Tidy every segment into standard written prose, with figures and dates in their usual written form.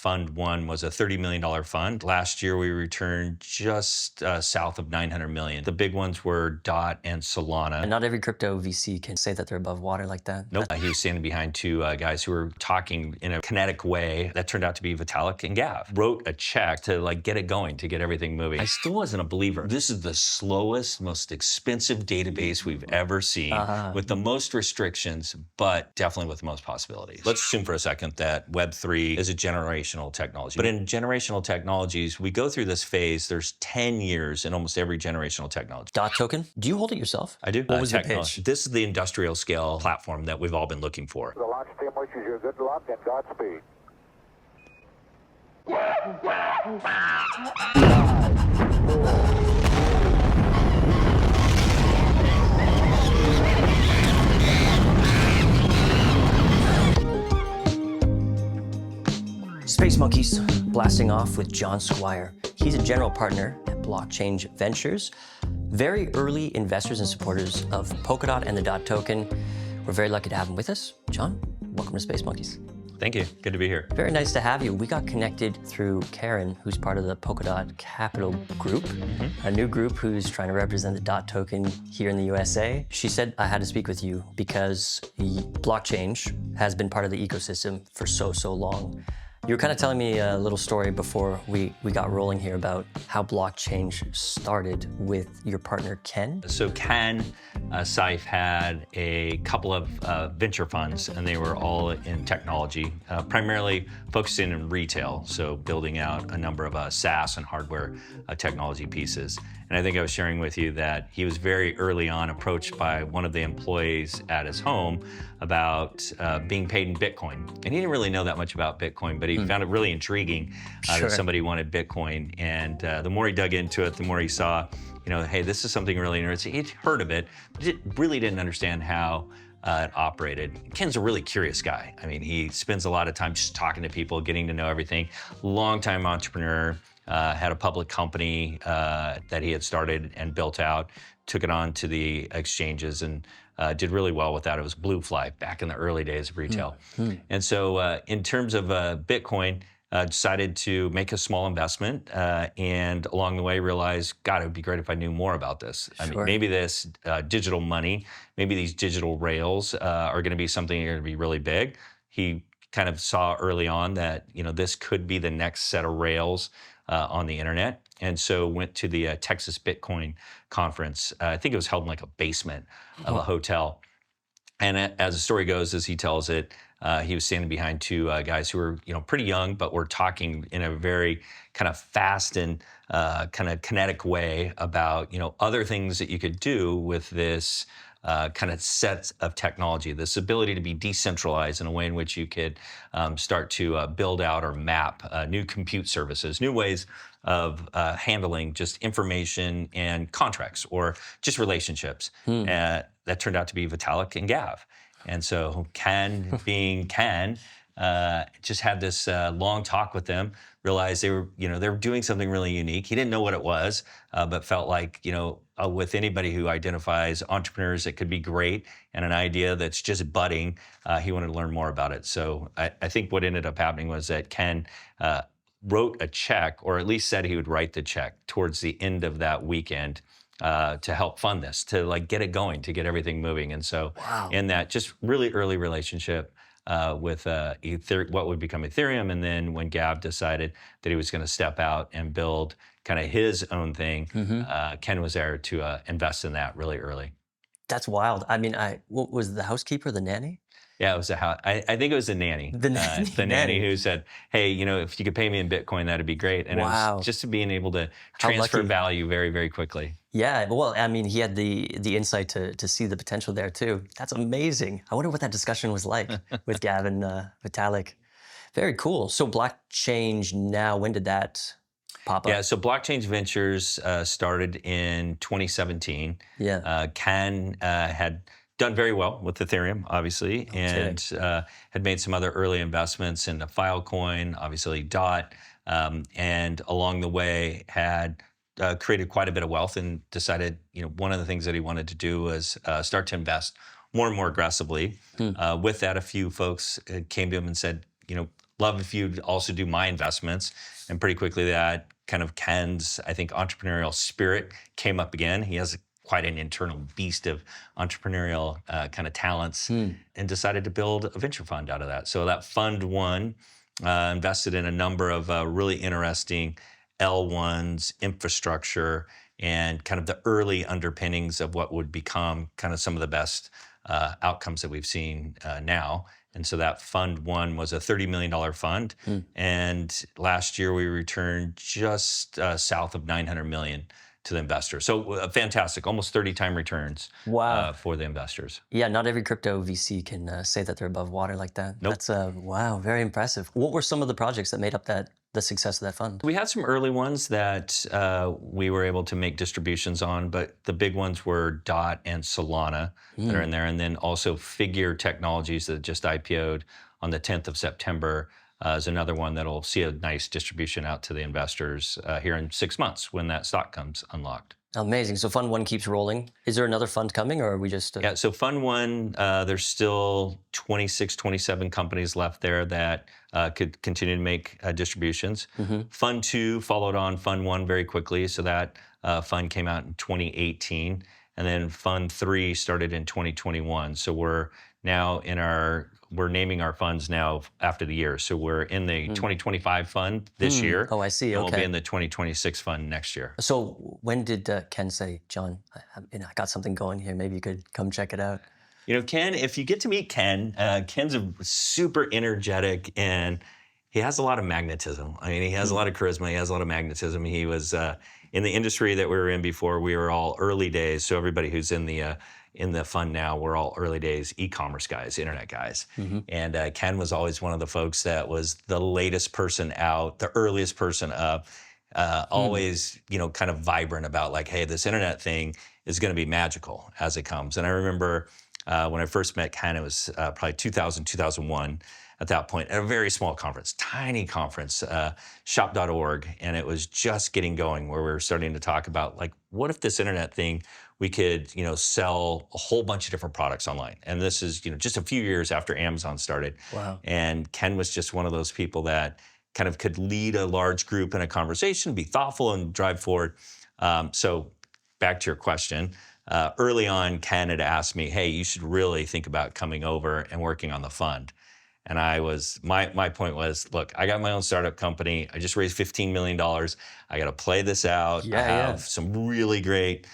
Fund one was a $30 million fund. Last year, we returned just south of 900 million. The big ones were DOT and Solana. And not every crypto VC can say that they're above water like that. Nope. He was standing behind two guys who were talking in a kinetic way. That turned out to be Vitalik and Gav. Wrote a check to get it going, to get everything moving. I still wasn't a believer. This is the slowest, most expensive database we've ever seen, with the most restrictions, but definitely with the most possibilities. Let's assume for a second that Web3 is a generational technology. But in generational technologies, we go through this phase. There's 10 years in almost every generational technology. DOT token? Do you hold it yourself? I do. What was the pitch? This is the industrial scale platform that we've all been looking for. The launch team wishes you good luck and Godspeed. Space Monkeys blasting off with John Squire. He's a general partner at Blockchange Ventures. Very early investors and supporters of Polkadot and the DOT token. We're very lucky to have him with us. John, welcome to Space Monkeys. Thank you. Good to be here. Very nice to have you. We got connected through Karen, who's part of the Polkadot Capital Group, a new group who's trying to represent the DOT token here in the USA. She said I had to speak with you because Blockchange has been part of the ecosystem for so long. You were kind of telling me a little story before we got rolling here about how Blockchange started with your partner, Ken. So Ken Seif had a couple of venture funds, and they were all in technology, primarily focusing in retail, so building out a number of SaaS and hardware technology pieces. And I think I was sharing with you that he was very early on approached by one of the employees at his home about being paid in Bitcoin. And he didn't really know that much about Bitcoin, but he found it really intriguing that somebody wanted Bitcoin. And the more he dug into it, the more he saw, hey, this is something really interesting. He'd heard of it, but really didn't understand how it operated. Ken's a really curious guy. I mean, he spends a lot of time just talking to people, getting to know everything. Longtime entrepreneur. Had a public company that he had started and built out, took it on to the exchanges, and did really well with that. It was Bluefly back in the early days of retail. And so in terms of Bitcoin, decided to make a small investment and along the way realized, God, it would be great if I knew more about this. I mean, maybe this digital money, maybe these digital rails are going to be something that are going to be really big. He kind of saw early on that this could be the next set of rails on the internet, and so went to the Texas Bitcoin conference. I think it was held in like a basement of a hotel. And as the story goes, as he tells it, he was standing behind two guys who were pretty young, but were talking in a very kind of fast and kind of kinetic way about other things that you could do with this kind of set of technology, this ability to be decentralized in a way in which you could start to build out or map new compute services, new ways of handling just information and contracts or just relationships. That turned out to be Vitalik and Gav. And so Ken, being Ken, just had this long talk with them, realized they were doing something really unique. He didn't know what it was, but felt like, with anybody who identifies entrepreneurs, it could be great, and an idea that's just budding, he wanted to learn more about it. So I think what ended up happening was that Ken wrote a check, or at least said he would write the check towards the end of that weekend to help fund this, to get it going, to get everything moving. And so in that just really early relationship, with what would become Ethereum, and then when Gav decided that he was going to step out and build kind of his own thing, Ken was there to invest in that really early. That's wild. I mean, what was the housekeeper, the nanny? Yeah, it was I think it was the nanny. The nanny who said, hey, if you could pay me in Bitcoin, that'd be great. And it was just being able to transfer value very, very quickly. Yeah, well, I mean, he had the insight to see the potential there too. That's amazing. I wonder what that discussion was like with Gavin Vitalik. Very cool. So Blockchange now, when did that pop up? Yeah, so Blockchange Ventures started in 2017. Yeah. Ken had done very well with Ethereum, obviously, and had made some other early investments into Filecoin, obviously DOT, and along the way had created quite a bit of wealth and decided, one of the things that he wanted to do was start to invest more and more aggressively. With that, a few folks came to him and said, love if you'd also do my investments. And pretty quickly that kind of Ken's, I think, entrepreneurial spirit came up again. He has quite an internal beast of entrepreneurial kind of talents and decided to build a venture fund out of that. So that fund one invested in a number of really interesting L1s, infrastructure, and kind of the early underpinnings of what would become kind of some of the best outcomes that we've seen now. And so that fund one was a $30 million fund. And last year we returned just south of 900 million to the investors. So fantastic, almost 30-time returns for the investors. Yeah, not every crypto VC can say that they're above water like that. Nope. That's wow, very impressive. What were some of the projects that made up the success of that fund? We had some early ones that we were able to make distributions on, but the big ones were DOT and Solana that are in there, and then also Figure Technologies that just IPO'd on the 10th of September is another one that'll see a nice distribution out to the investors here in 6 months when that stock comes unlocked. Amazing. So fund one keeps rolling. Is there another fund coming, or are we just... Yeah, so fund one, there's still 26, 27 companies left there that could continue to make distributions. Fund two followed on fund one very quickly. So that fund came out in 2018. And then fund three started in 2021. So we're now we're naming our funds now after the year. So we're in the 2025 fund this year. Oh, I see. And Okay. we'll be in the 2026 fund next year. So when did Ken say, John, I got something going here. Maybe you could come check it out? You know, Ken, if you get to meet Ken, Ken's a super energetic and he has a lot of magnetism. I mean, he has a lot of charisma. He has a lot of magnetism. He was in the industry that we were in before. We were all early days. So everybody who's in the fund now, we're all early days e-commerce guys, internet guys. And Ken was always one of the folks that was the latest person out, the earliest person up, always, you know, kind of vibrant about like, hey, this internet thing is going to be magical as it comes. And I remember when I first met Ken, it was probably 2000, 2001. At that point, at a very small conference, tiny conference, shop.org, and it was just getting going where we were starting to talk about like, what if this internet thing, we could, you know, sell a whole bunch of different products online. And this is, you know, just a few years after Amazon started. Wow. And Ken was just one of those people that kind of could lead a large group in a conversation, be thoughtful and drive forward. So back to your question, early on, Ken had asked me, hey, you should really think about coming over and working on the fund. And my point was, look, I got my own startup company. I just raised $15 million. I got to play this out. I have some really great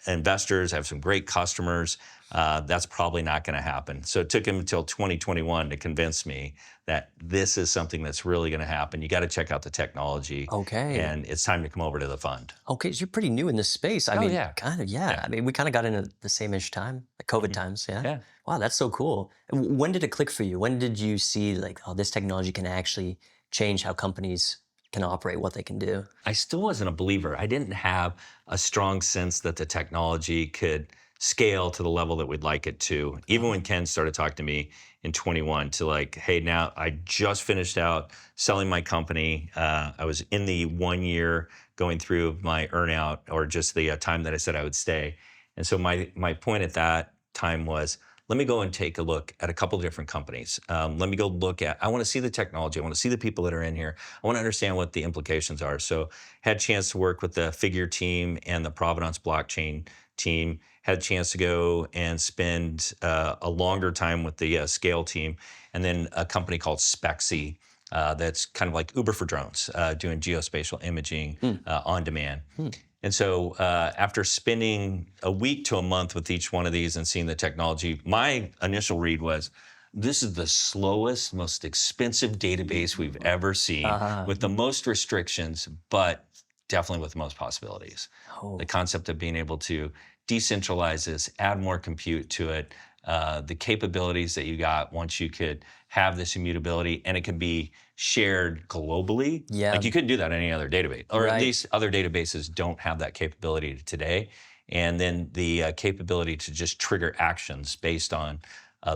investors. I have some great customers. That's probably not going to happen. So it took him until 2021 to convince me that this is something that's really going to happen. You got to check out the technology. Okay. And it's time to come over to the fund. Okay, so you're pretty new in this space. I mean, kind of, yeah. I mean, we kind of got in at the same-ish time, like COVID times, yeah? Wow, that's so cool. When did it click for you? When did you see like, oh, this technology can actually change how companies can operate, what they can do? I still wasn't a believer. I didn't have a strong sense that the technology could scale to the level that we'd like it to. Even when Ken started talking to me in 21 to like, hey, now I just finished out selling my company. I was in the 1 year going through my earnout or just the time that I said I would stay. And so my point at that time was, let me go and take a look at a couple of different companies. Let me go look at, I want to see the technology. I want to see the people that are in here. I want to understand what the implications are. So had a chance to work with the Figure team and the Provenance blockchain team. Had a chance to go and spend a longer time with the Scale team. And then a company called Spexy that's kind of like Uber for drones, doing geospatial imaging on demand. And so after spending a week to a month with each one of these and seeing the technology, my initial read was, this is the slowest, most expensive database we've ever seen with the most restrictions, but definitely with the most possibilities. The concept of being able to decentralize this, add more compute to it, the capabilities that you got once you could have this immutability and it can be shared globally. Like you couldn't do that in any other database, or at least other databases don't have that capability today. And then the capability to just trigger actions based on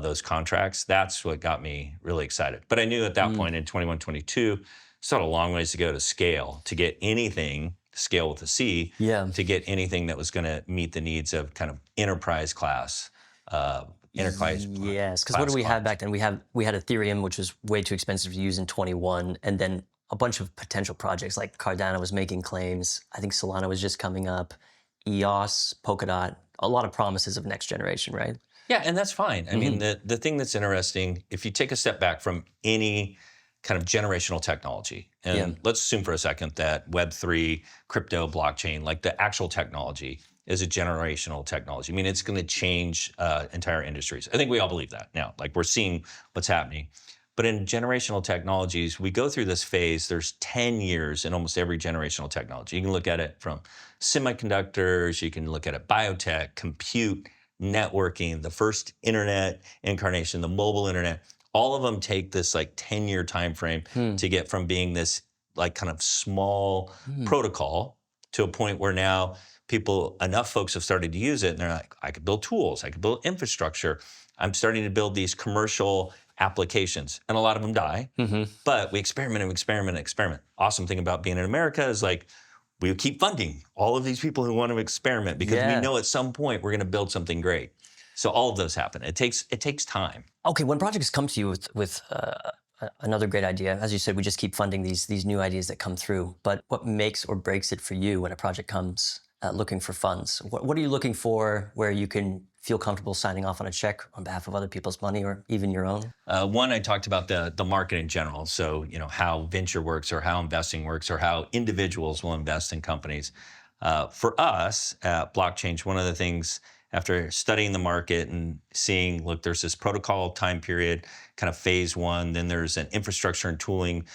those contracts, that's what got me really excited. But I knew at that point in 21, 22, still had a long ways to go to scale, to get anything, scale with a C, to get anything that was going to meet the needs of kind of enterprise class enterprise. Yes, because what do we have back then? We had Ethereum, which was way too expensive to use in 21, and then a bunch of potential projects like Cardano was making claims. I think Solana was just coming up. EOS, Polkadot, a lot of promises of next generation, right? Yeah, and that's fine. I mean, the thing that's interesting, if you take a step back from any kind of generational technology, and let's assume for a second that Web3, crypto, blockchain, like the actual technology is a generational technology. I mean, it's going to change entire industries. I think we all believe that now. Like we're seeing what's happening. But in generational technologies, we go through this phase. There's 10 years in almost every generational technology. You can look at it from semiconductors, you can look at it biotech, compute, networking, the first internet incarnation, the mobile internet. All of them take this like 10-year time frame to get from being this like kind of small protocol to a point where now enough folks have started to use it, and they're like, I could build tools, I could build infrastructure. I'm starting to build these commercial applications, and a lot of them die. But we experiment and experiment and experiment. Awesome thing about being in America is like we keep funding all of these people who want to experiment because we know at some point we're going to build something great. So all of those happen. It takes time. Okay, when projects come to you with another great idea, as you said, we just keep funding these new ideas that come through. But what makes or breaks it for you when a project comes looking for funds? What are you looking for where you can feel comfortable signing off on a check on behalf of other people's money or even your own? One, I talked about the market in general. So, how venture works or how investing works or how individuals will invest in companies. For us at Blockchange, one of the things after studying the market and seeing, look, there's this protocol time period, kind of phase one, then there's an infrastructure and tooling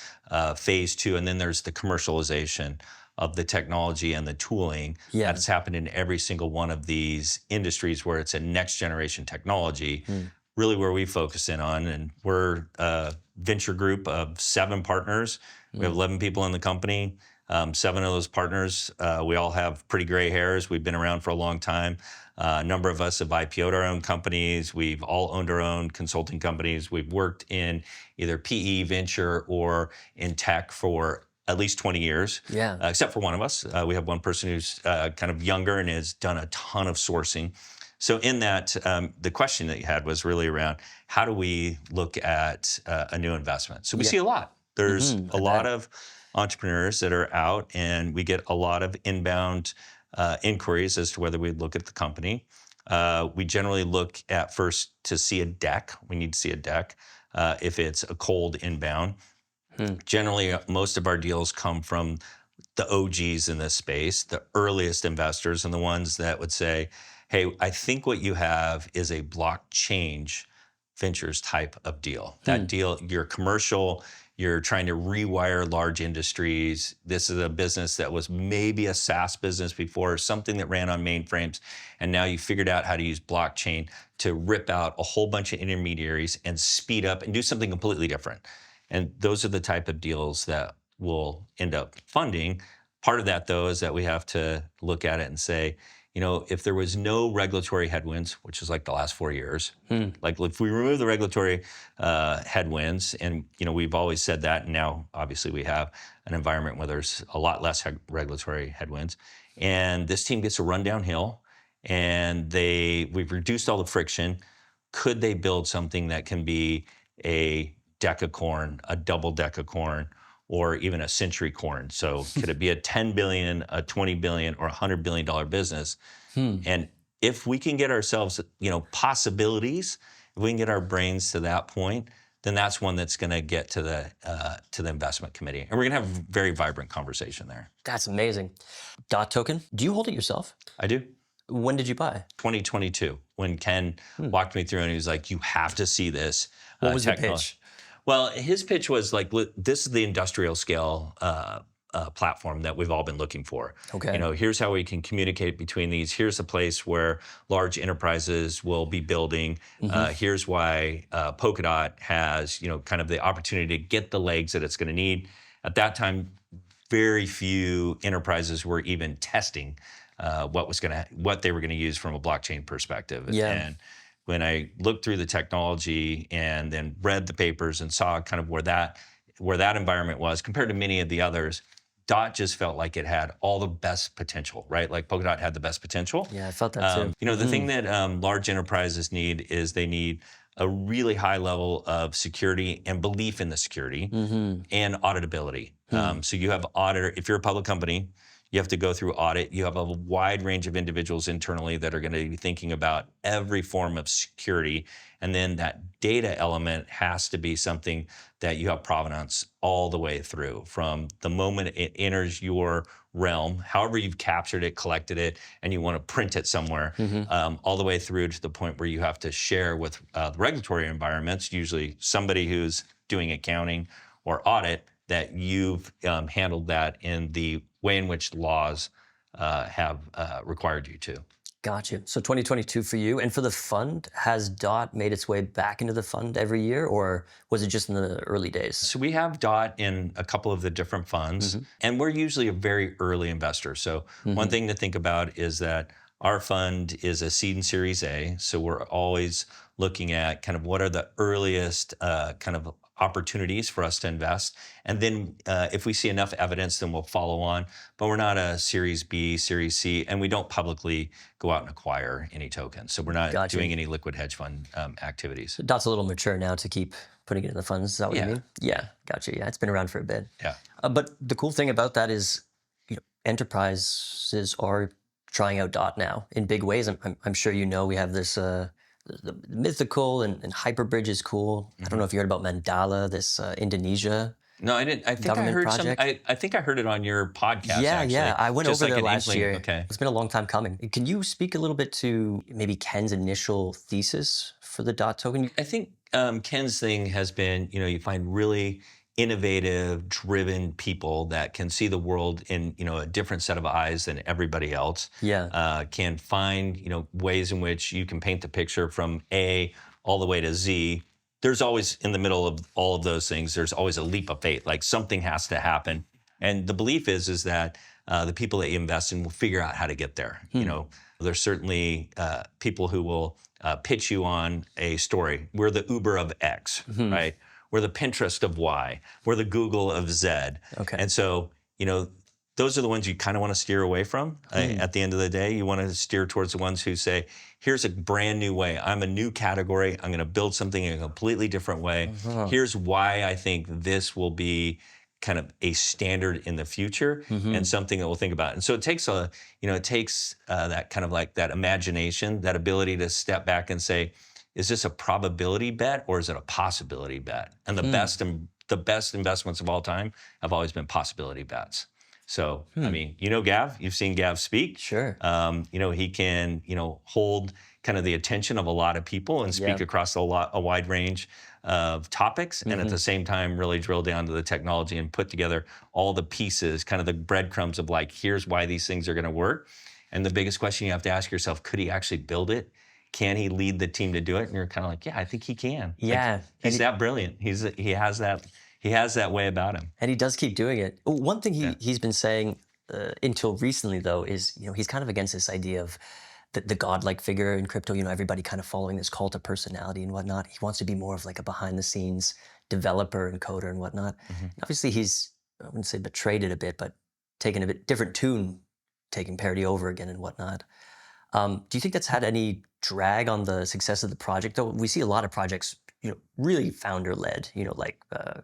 phase two, and then there's the commercialization of the technology and the tooling that's happened in every single one of these industries where it's a next generation technology, really where we focus in on. And we're a venture group of 7 partners. We have 11 people in the company. 7 of those partners, we all have pretty gray hairs. We've been around for a long time. A number of us have IPO'd our own companies. We've all owned our own consulting companies. We've worked in either PE, venture, or in tech for at least 20 years, except for one of us. We have one person who's kind of younger and has done a ton of sourcing. So in that, the question that you had was really around how do we look at a new investment? So we see a lot. There's a lot of entrepreneurs that are out, and we get a lot of inbound inquiries as to whether we look at the company. We generally look at first to see a deck. We need to see a deck if it's a cold inbound. Generally, most of our deals come from the OGs in this space, the earliest investors, and the ones that would say, hey, I think what you have is a Blockchange Ventures type of deal. That deal, you're commercial, you're trying to rewire large industries. This is a business that was maybe a SaaS business before, something that ran on mainframes, and now you figured out how to use blockchain to rip out a whole bunch of intermediaries and speed up and do something completely different. And those are the type of deals that we'll end up funding. Part of that, though, is that we have to look at it and say, if there was no regulatory headwinds, which is like the last 4 years, like if we remove the regulatory headwinds, and we've always said that, and now obviously we have an environment where there's a lot less regulatory headwinds, and this team gets to run downhill, and we've reduced all the friction. Could they build something that can be a decacorn, a double decacorn, or even a century corn? So could it be a 10 billion, a 20 billion, or $100 billion business? And if we can get ourselves, possibilities, if we can get our brains to that point, then that's one that's going to get to the investment committee. And we're going to have a very vibrant conversation there. That's amazing. DOT token, do you hold it yourself? I do. When did you buy? 2022, when Ken walked me through and he was like, you have to see this. What was the pitch? Well, his pitch was like, this is the industrial scale platform that we've all been looking for. Okay. Here's how we can communicate between these. Here's a place where large enterprises will be building. Here's why Polkadot has, kind of the opportunity to get the legs that it's going to need. At that time, very few enterprises were even testing what they were going to use from a blockchain perspective. And when I looked through the technology and then read the papers and saw kind of where that environment was compared to many of the others, DOT just felt like it had all the best potential, right? Like Polkadot had the best potential. Yeah, I felt that too. You know, the thing that large enterprises need is they need a really high level of security and belief in the security and auditability. So you have auditor, if you're a public company, you have to go through audit. You have a wide range of individuals internally that are going to be thinking about every form of security. And then that data element has to be something that you have provenance all the way through from the moment it enters your realm, however you've captured it, collected it, and you want to print it somewhere, all the way through to the point where you have to share with the regulatory environments, usually somebody who's doing accounting or audit, that you've handled that in the way in which laws have required you to. Gotcha. So 2022 for you. And for the fund, has DOT made its way back into the fund every year, or was it just in the early days? So we have DOT in a couple of the different funds, and we're usually a very early investor. So one thing to think about is that our fund is a seed and Series A. So we're always looking at kind of what are the earliest kind of opportunities for us to invest. And then if we see enough evidence, then we'll follow on. But we're not a Series B, Series C, and we don't publicly go out and acquire any tokens. So we're not doing any liquid hedge fund activities. DOT's a little mature now to keep putting it in the funds. Is that what you mean? Yeah, gotcha. Yeah, it's been around for a bit. Yeah. But the cool thing about that is, enterprises are trying out DOT now in big ways. I'm sure you know we have this the Mythical and Hyperbridge is cool. I don't know if you heard about Mandala, this Indonesia. No, I didn't. I think I heard project. I think I heard it on your podcast. Yeah, actually. yeah. I went Just over like there an last inkling. year. Okay. It's been a long time coming. Can you speak a little bit to maybe Ken's initial thesis for the DOT token? I think Ken's thing has been, you find really innovative, driven people that can see the world in, a different set of eyes than everybody else. Yeah. Can find, ways in which you can paint the picture from A all the way to Z. There's always, in the middle of all of those things, there's always a leap of faith. Like something has to happen. And the belief is that the people that you invest in will figure out how to get there. There's certainly people who will pitch you on a story. We're the Uber of X, right? We're the Pinterest of Y. We're the Google of Z. Okay. And so, those are the ones you kind of want to steer away from. At the end of the day, you want to steer towards the ones who say, here's a brand new way. I'm a new category. I'm going to build something in a completely different way. Here's why I think this will be kind of a standard in the future and something that we'll think about. And so it takes that kind of like that imagination, that ability to step back and say, is this a probability bet or is it a possibility bet? And the best investments of all time have always been possibility bets. So, I mean, Gav, you've seen Gav speak. Sure. He can, hold kind of the attention of a lot of people and speak across a wide range of topics, and at the same time really drill down to the technology and put together all the pieces, kind of the breadcrumbs of like, here's why these things are going to work. And the biggest question you have to ask yourself, could he actually build it? Can he lead the team to do it? And you're kind of like, yeah, I think he can. Yeah. He's that brilliant. He has that way about him. And he does keep doing it. One thing he's been saying until recently, though, is he's kind of against this idea of the godlike figure in crypto. Everybody kind of following this cult of personality and whatnot. He wants to be more of like a behind-the-scenes developer and coder and whatnot. And obviously, he's, I wouldn't say betrayed it a bit, but taken a bit different tune, taking parody over again and whatnot. Do you think that's had any drag on the success of the project? Though we see a lot of projects, really founder-led, like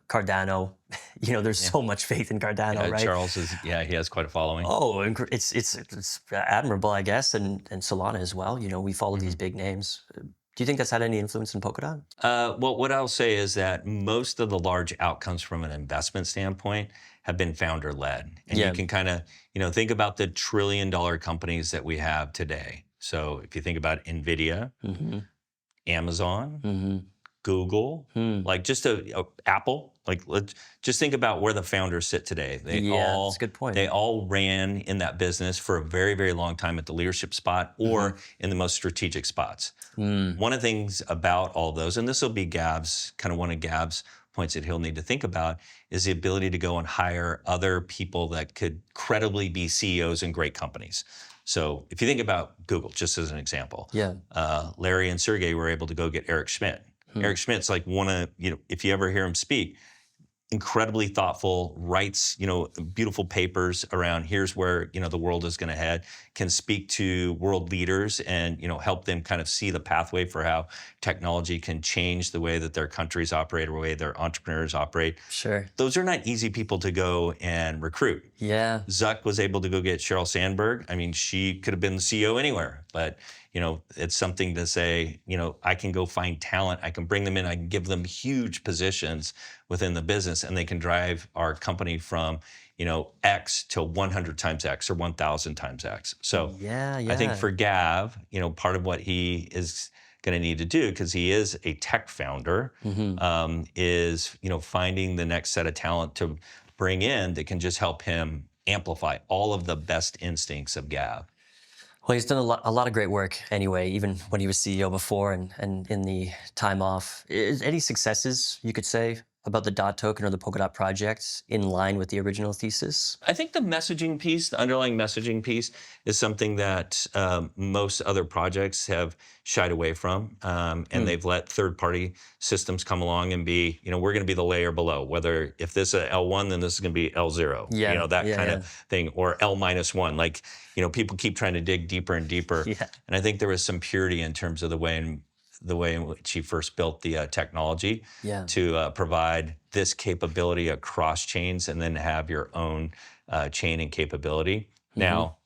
Cardano. There's so much faith in Cardano, right? Charles he has quite a following. Oh, it's admirable, I guess, and Solana as well. We follow these big names. Do you think that's had any influence in Polkadot? Well, what I'll say is that most of the large outcomes from an investment standpoint have been founder-led. And you can kind of, think about the trillion-dollar companies that we have today. So if you think about NVIDIA, Amazon, Google, like just Apple, like let's just think about where the founders sit today. That's a good point. They all ran in that business for a very, very long time at the leadership spot or in the most strategic spots. One of the things about all those, and this will be one of Gav's points that he'll need to think about, is the ability to go and hire other people that could credibly be CEOs in great companies. So if you think about Google, just as an example, Larry and Sergey were able to go get Eric Schmidt. Eric Schmidt's like if you ever hear him speak, incredibly thoughtful, writes, beautiful papers around here's where, the world is going to head, can speak to world leaders and, help them kind of see the pathway for how technology can change the way that their countries operate or the way their entrepreneurs operate. Sure. Those are not easy people to go and recruit. Yeah. Zuck was able to go get Sheryl Sandberg. I mean, she could have been the CEO anywhere, but it's something to say, I can go find talent, I can bring them in, I can give them huge positions within the business, and they can drive our company from, X to 100 times X or 1,000 times X. So yeah. I think for Gav, part of what he is going to need to do, because he is a tech founder, is, finding the next set of talent to bring in that can just help him amplify all of the best instincts of Gav. Well, he's done a lot of great work anyway, even when he was CEO before and in the time off. Any successes you could say about the DOT token or the Polkadot project in line with the original thesis? I think the messaging piece, the underlying messaging piece, is something that most other projects have shied away from, and they've let third-party systems come along and be, we're going to be the layer below. Whether if this is L1, then this is going to be L0. Yeah, that kind of thing, or L-1. Like, people keep trying to dig deeper and deeper. Yeah. And I think there was some purity in terms of the way in which he first built the technology to provide this capability across chains and then have your own chain and capability. Now,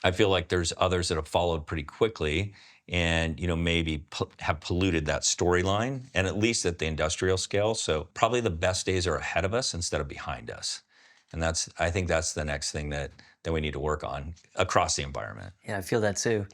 I feel like there's others that have followed pretty quickly and maybe have polluted that storyline, and at least at the industrial scale. So probably the best days are ahead of us instead of behind us. And I think that's the next thing that we need to work on across the environment. Yeah, I feel that too.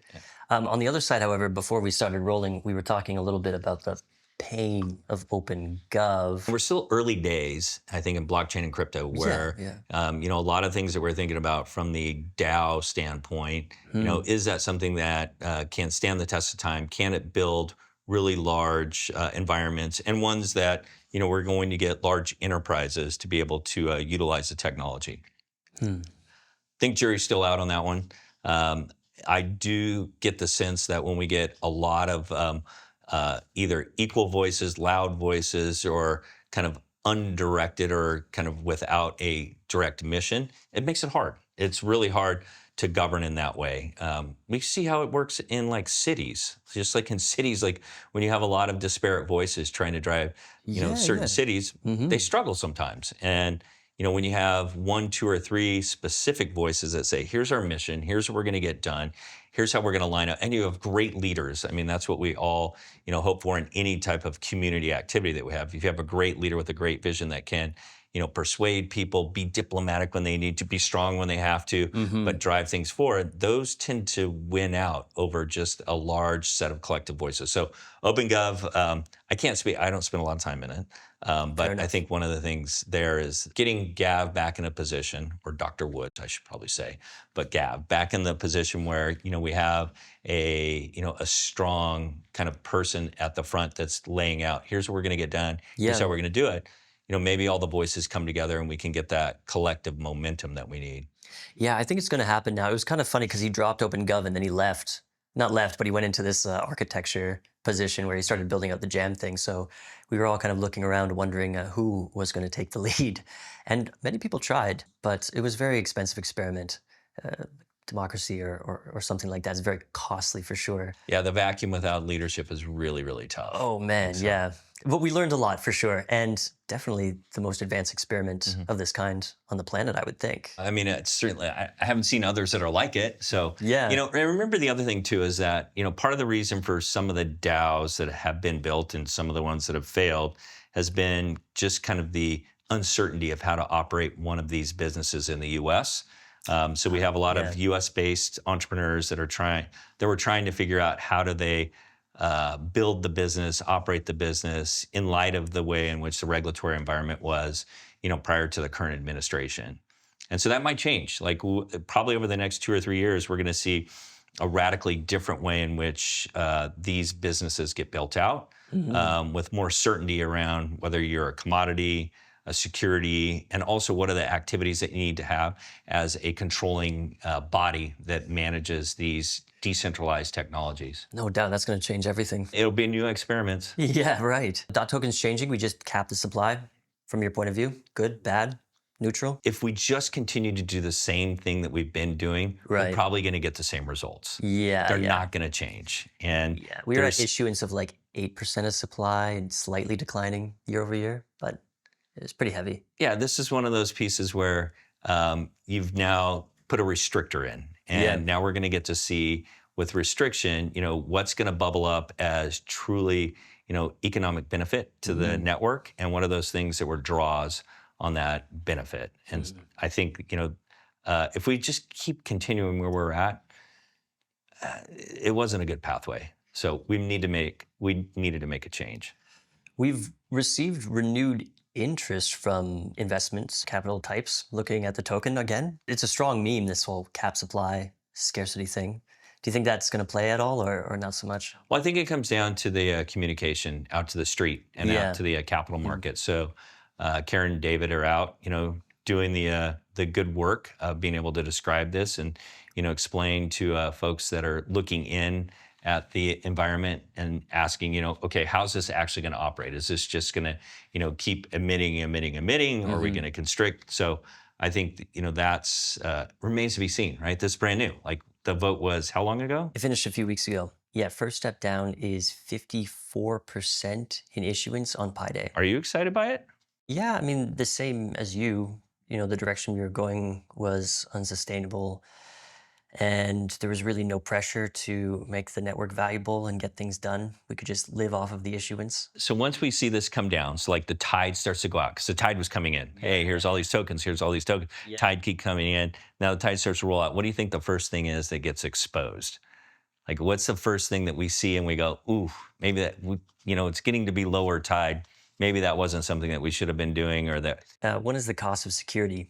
On the other side, however, before we started rolling, we were talking a little bit about the pain of OpenGov. We're still early days, I think, in blockchain and crypto, where a lot of things that we're thinking about from the DAO standpoint, is that something that can stand the test of time? Can it build really large environments and ones that we're going to get large enterprises to be able to utilize the technology? I think jury's still out on that one. I do get the sense that when we get a lot of either equal voices, loud voices, or kind of undirected or kind of without a direct mission, it makes it hard. It's really hard to govern in that way. We see how it works in like cities. Just like in cities, like when you have a lot of disparate voices trying to drive, certain cities, they struggle sometimes. And when you have 1, 2, or 3 specific voices that say, here's our mission, here's what we're going to get done, here's how we're going to line up, and you have great leaders. I mean, that's what we all, hope for in any type of community activity that we have. If you have a great leader with a great vision that can, persuade people, be diplomatic when they need to, be strong when they have to, but drive things forward, those tend to win out over just a large set of collective voices. So OpenGov, I can't speak, I don't spend a lot of time in it. But I think one of the things there is getting Gav back in a position, or Dr. Wood, I should probably say, but Gav back in the position where, we have a strong kind of person at the front that's laying out, here's what we're going to get done, here's how we're going to do it. Maybe all the voices come together and we can get that collective momentum that we need. Yeah, I think it's going to happen now. It was kind of funny because he dropped OpenGov and then he left. Not left, but he went into this architecture position where he started building out the Jam thing. So we were all kind of looking around wondering who was going to take the lead. And many people tried, but it was a very expensive experiment. Democracy or something like that is very costly for sure. Yeah, the vacuum without leadership is really, really tough. Oh man, yeah. But we learned a lot for sure, and definitely the most advanced experiment of this kind on the planet, I would think. I mean, it's certainly, I haven't seen others that are like it. So, yeah. And remember the other thing too is that, part of the reason for some of the DAOs that have been built and some of the ones that have failed has been just kind of the uncertainty of how to operate one of these businesses in the US. So we have a lot of US-based entrepreneurs that were trying to figure out how do they build the business, operate the business in light of the way in which the regulatory environment was, prior to the current administration. And so that might change. Like probably over the next 2 or 3 years, we're going to see a radically different way in which these businesses get built out, with more certainty around whether you're a commodity, a security, and also what are the activities that you need to have as a controlling body that manages these decentralized technologies. No doubt, that's going to change everything. It'll be new experiments. Yeah, right. DOT token's changing. We just cap the supply. From your point of view, good, bad, neutral? If we just continue to do the same thing that we've been doing, we're Right. probably going to get the same results. Yeah, They're yeah. not going to change. And Yeah, we were at issuance of like 8% of supply and slightly declining year over year, but it's pretty heavy. yeah, this is one of those pieces where you've now put a restrictor in, and Yeah. now we're going to get to see with restriction, what's going to bubble up as truly, economic benefit to the network, and what are those things that were draws on that benefit. And I think, if we just keep continuing where we're at, it wasn't a good pathway. So we needed to make a change. We've received renewed interest from investments, capital types, looking at the token again. It's a strong meme, this whole cap supply scarcity thing. Do you think that's going to play at all or not so much? Well, I think it comes down to the communication out to the street and Yeah. out to the capital market. So Karen and David are out, doing the good work of being able to describe this and, explain to folks that are looking in at the environment and asking, okay, how's this actually going to operate? Is this just going to, keep emitting, or are we going to constrict? So I think, that's remains to be seen, right? This is brand new. Like the vote was how long ago? It finished a few weeks ago. Yeah, first step down is 54% in issuance on Pi Day. Are you excited by it? Yeah, I mean, the same as you. The direction we were going was unsustainable. And there was really no pressure to make the network valuable and get things done. We could just live off of the issuance. So once we see this come down, so like the tide starts to go out, because the tide was coming in. Hey, here's all these tokens, Yeah. Tide keep coming in. Now the tide starts to roll out. What do you think the first thing is that gets exposed? Like what's the first thing that we see and we go, ooh, maybe that, it's getting to be lower tide. Maybe that wasn't something that we should have been doing, or that. One is the cost of security.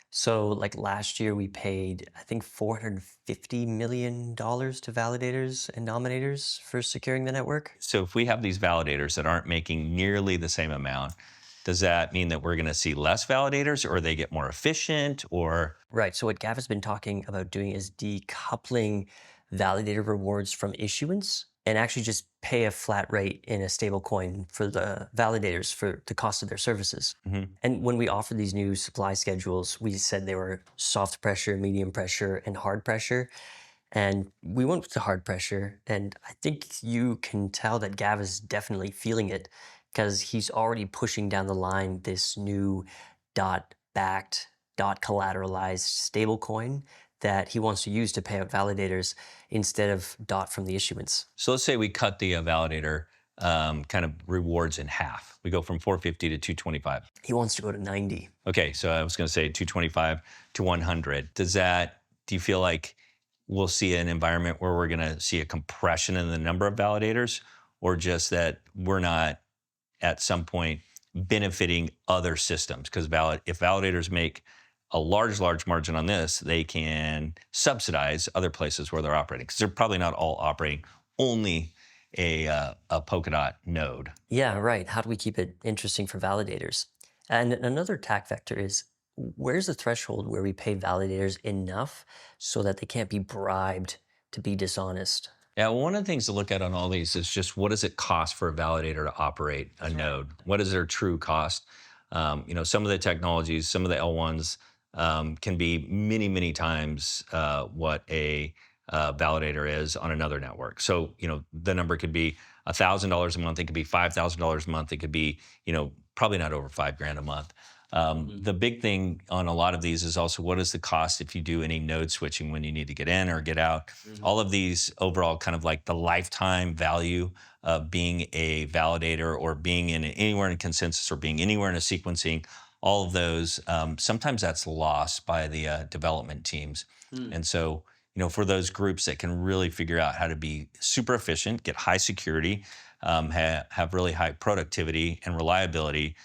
So like last year we paid, I think $450 million to validators and nominators for securing the network. So if we have these validators that aren't making nearly the same amount, does that mean that we're going to see less validators, or they get more efficient, or? Right, so what Gav has been talking about doing is decoupling validator rewards from issuance and actually just pay a flat rate in a stable coin for the validators for the cost of their services. And when we offered these new supply schedules, we said they were soft pressure, medium pressure, and hard pressure. And we went with the hard pressure. And I think you can tell that Gav is definitely feeling it because he's already pushing down the line this new DOT-backed, DOT-collateralized stablecoin that he wants to use to pay out validators instead of DOT from the issuance. So let's say we cut the validator kind of rewards in half. We go from 450 to 225. He wants to go to 90. Okay, so I was going to say 225 to 100. Do you feel like we'll see an environment where we're going to see a compression in the number of validators, or just that we're not at some point benefiting other systems? Because if validators make a large margin on this, they can subsidize other places where they're operating, because they're probably not all operating only a Polkadot node. Yeah, right. How do we keep it interesting for validators? And another attack vector is, where's the threshold where we pay validators enough so that they can't be bribed to be dishonest? Yeah, well, one of the things to look at on all these is just what does it cost for a validator to operate a node? What is their true cost? Some of the technologies, some of the L1s can be many times what a validator is on another network. So, the number could be $1,000 a month. It could be $5,000 a month. It could be, probably not over $5,000 a month. The big thing on a lot of these is also what is the cost if you do any node switching when you need to get in or get out. All of these overall kind of like the lifetime value of being a validator or being anywhere in a consensus or being anywhere in a sequencing, all of those, sometimes that's lost by the development teams. And so, for those groups that can really figure out how to be super efficient, get high security, have really high productivity and reliability,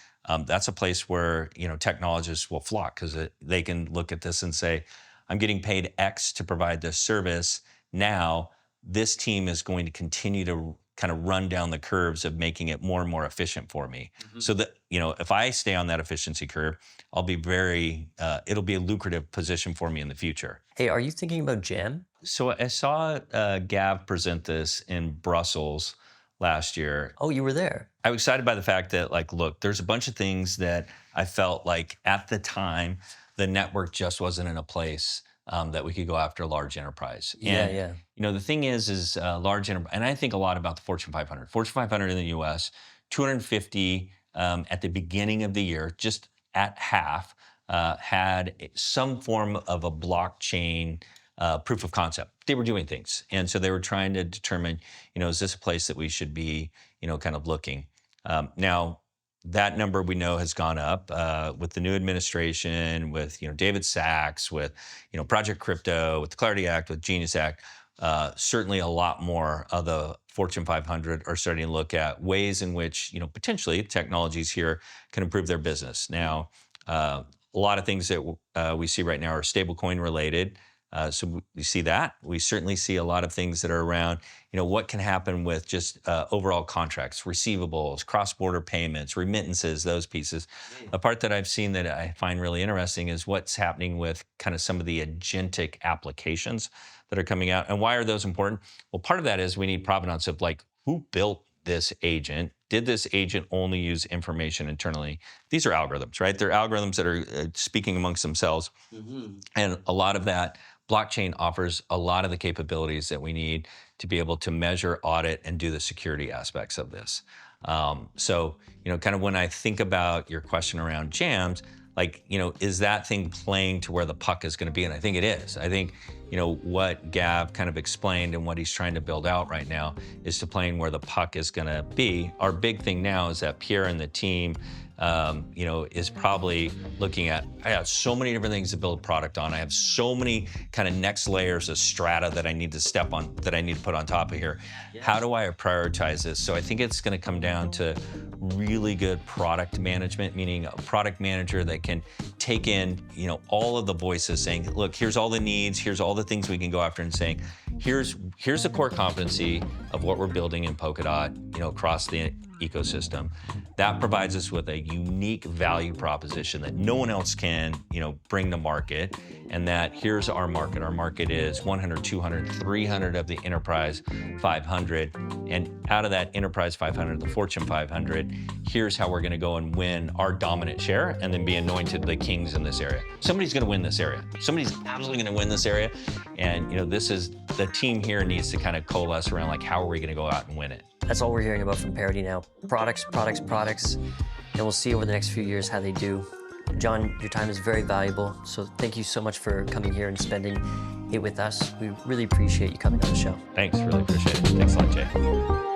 that's a place where technologists will flock, because they can look at this and say, I'm getting paid X to provide this service. Now, this team is going to continue to kind of run down the curves of making it more and more efficient for me. So that, if I stay on that efficiency curve, I'll be it'll be a lucrative position for me in the future. Hey, are you thinking about Jam? So I saw Gav present this in Brussels last year. Oh, you were there. I was excited by the fact that, like, look, there's a bunch of things that I felt like at the time, the network just wasn't in a place that we could go after large enterprise. And, you know, the thing is large enterprise, and I think a lot about the Fortune 500. Fortune 500 in the US, 250 at the beginning of the year, just at half, had some form of a blockchain proof of concept. They were doing things. And so they were trying to determine, you know, is this a place that we should be, you know, kind of looking? Now, that number we know has gone up with the new administration, with, you know, David Sachs, with, you know, Project Crypto, with the Clarity Act, with Genius Act. Certainly a lot more of the Fortune 500 are starting to look at ways in which, you know, potentially technologies here can improve their business. Now, a lot of things that we see right now are stablecoin related. So we see that. We certainly see a lot of things that are around, you know, what can happen with just overall contracts, receivables, cross-border payments, remittances, those pieces. A part that I've seen that I find really interesting is what's happening with kind of some of the agentic applications that are coming out. And why are those important? Well, part of that is we need provenance of, like, who built this agent? Did this agent only use information internally? These are algorithms, right? They're algorithms that are speaking amongst themselves. And a lot of that, blockchain offers a lot of the capabilities that we need to be able to measure, audit, and do the security aspects of this. So, you know, kind of when I think about your question around jams, like, you know, is that thing playing to where the puck is going to be? And I think it is. I think, you know, what Gav kind of explained and what he's trying to build out right now is to playing where the puck is going to be. Our big thing now is that Pierre and the team, you know, is probably looking at, I have so many different things to build a product on. I have so many kind of next layers of strata that I need to step on, that I need to put on top of here. How do I prioritize this? So I think it's going to come down to really good product management, meaning a product manager that can take in, you know, all of the voices saying, look, here's all the needs, here's all the things we can go after, and saying, here's the core competency of what we're building in Polkadot, you know, across the ecosystem. That provides us with a unique value proposition that no one else can, you know, bring to market. And that here's our market. Our market is 100, 200, 300 of the enterprise 500. And out of that enterprise 500, the Fortune 500, here's how we're going to go and win our dominant share and then be anointed the kings in this area. Somebody's going to win this area. Somebody's absolutely going to win this area. And, you know, this is, the team here needs to kind of coalesce around, like, how are we going to go out and win it? That's all we're hearing about from Parity now. Products, products, products. And we'll see over the next few years how they do. John, your time is very valuable. So thank you so much for coming here and spending it with us. We really appreciate you coming on the show. Thanks, really appreciate it. Thanks a lot, Jay.